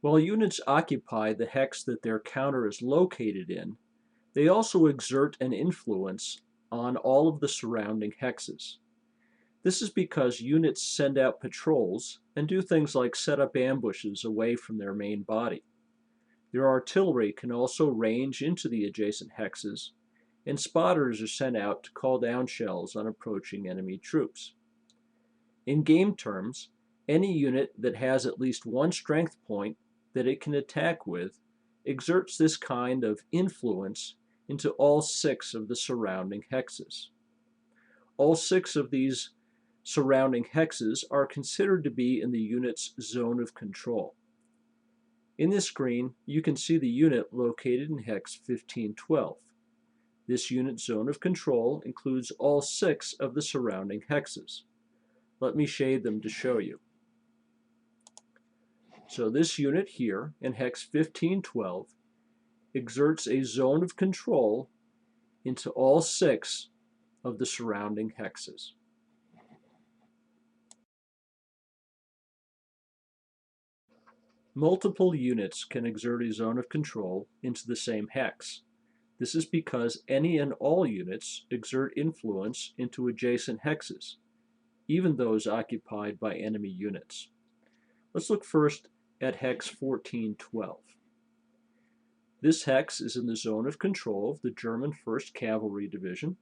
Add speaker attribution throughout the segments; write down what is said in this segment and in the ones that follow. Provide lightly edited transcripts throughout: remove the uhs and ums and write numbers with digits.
Speaker 1: While units occupy the hex that their counter is located in, they also exert an influence on all of the surrounding hexes. This is because units send out patrols and do things like set up ambushes away from their main body. Their artillery can also range into the adjacent hexes, and spotters are sent out to call down shells on approaching enemy troops. In game terms, any unit that has at least one strength point that it can attack with exerts this kind of influence into all 6 of the surrounding hexes. All 6 of these surrounding hexes are considered to be in the unit's zone of control. In this screen, you can see the unit located in hex 1512. This unit zone of control includes all 6 of the surrounding hexes. Let me shade them to show you. So this unit here in hex 1512 exerts a zone of control into all 6 of the surrounding hexes. Multiple units can exert a zone of control into the same hex. This is because any and all units exert influence into adjacent hexes, even those occupied by enemy units. Let's look first at hex 1412. This hex is in the zone of control of the German 1st Cavalry Division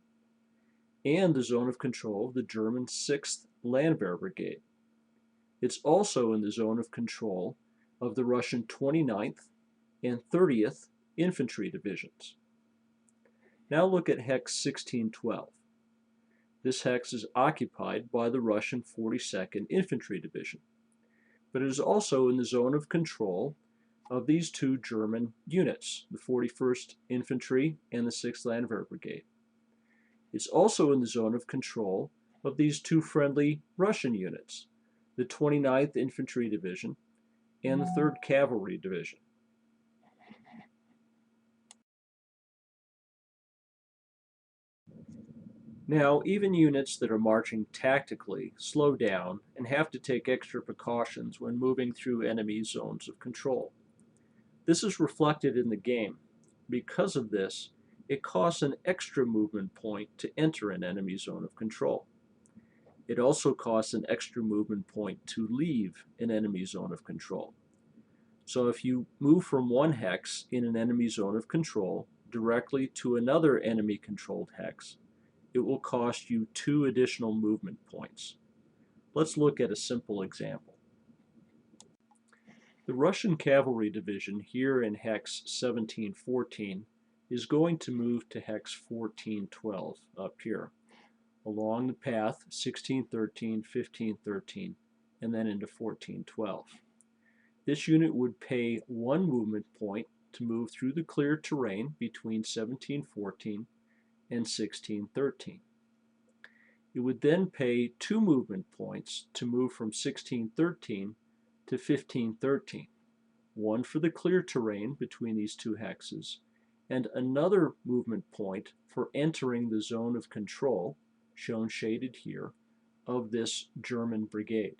Speaker 1: and the zone of control of the German 6th Landwehr Brigade. It's also in the zone of control of the Russian 29th and 30th Infantry Divisions. Now look at hex 1612. This hex is occupied by the Russian 42nd Infantry Division, but it is also in the zone of control of these 2 German units, the 41st Infantry and the 6th Landwehr Brigade. It's also in the zone of control of these 2 friendly Russian units, the 29th Infantry Division and the 3rd Cavalry Division. Now, even units that are marching tactically slow down and have to take extra precautions when moving through enemy zones of control. This is reflected in the game. Because of this, it costs an extra movement point to enter an enemy zone of control. It also costs an extra movement point to leave an enemy zone of control. So if you move from one hex in an enemy zone of control directly to another enemy-controlled hex, it will cost you 2 additional movement points. Let's look at a simple example. The Russian Cavalry Division here in hex 1714 is going to move to hex 1412 up here, along the path 1613, 1513, and then into 1412. This unit would pay 1 movement point to move through the clear terrain between 1714 and 1613. It would then pay 2 movement points to move from 1613 to 1513, 1 for the clear terrain between these 2 hexes, and another movement point for entering the zone of control, shown shaded here, of this German brigade.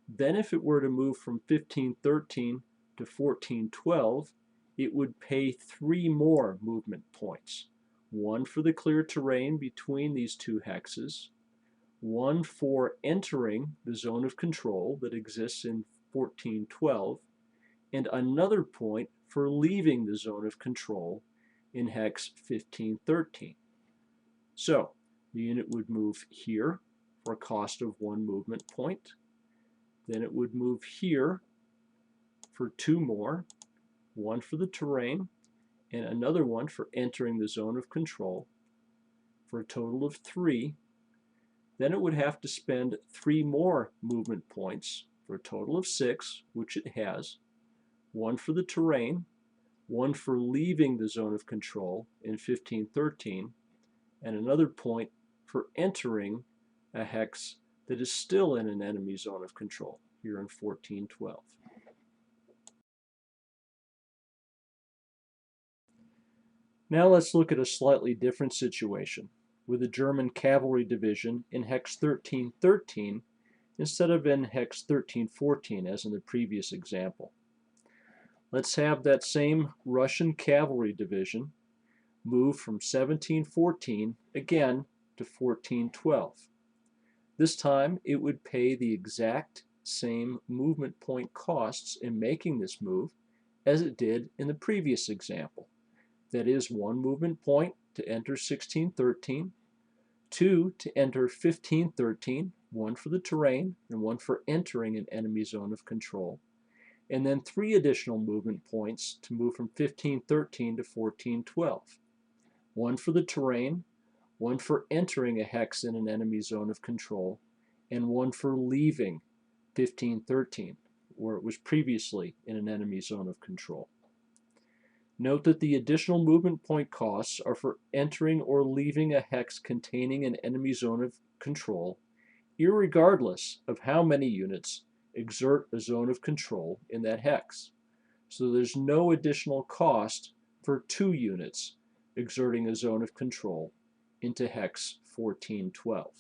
Speaker 1: Then if it were to move from 1513 to 1412, it would pay 3 more movement points, 1 for the clear terrain between these 2 hexes, 1 for entering the zone of control that exists in 1412, and another point for leaving the zone of control in hex 1513. So the unit would move here for a cost of 1 movement point. Then it would move here for 2 more, 1 for the terrain and another one for entering the zone of control, for a total of 3. Then it would have to spend 3 more movement points for a total of 6, which it has, 1 for the terrain, 1 for leaving the zone of control in 1513, and another point for entering a hex that is still in an enemy zone of control, here in 1412. Now let's look at a slightly different situation, with a German cavalry division in hex 1313 instead of in hex 1314 as in the previous example. Let's have that same Russian cavalry division move from 1714 again to 1412. This time it would pay the exact same movement point costs in making this move as it did in the previous example. That is, 1 movement point to enter 1613, 2 to enter 1513, 1 for the terrain and 1 for entering an enemy zone of control, and then 3 additional movement points to move from 1513 to 1412, 1 for the terrain, 1 for entering a hex in an enemy zone of control, and 1 for leaving 1513, where it was previously in an enemy zone of control. Note that the additional movement point costs are for entering or leaving a hex containing an enemy zone of control, irregardless of how many units exert a zone of control in that hex. So there's no additional cost for 2 units exerting a zone of control into hex 1412.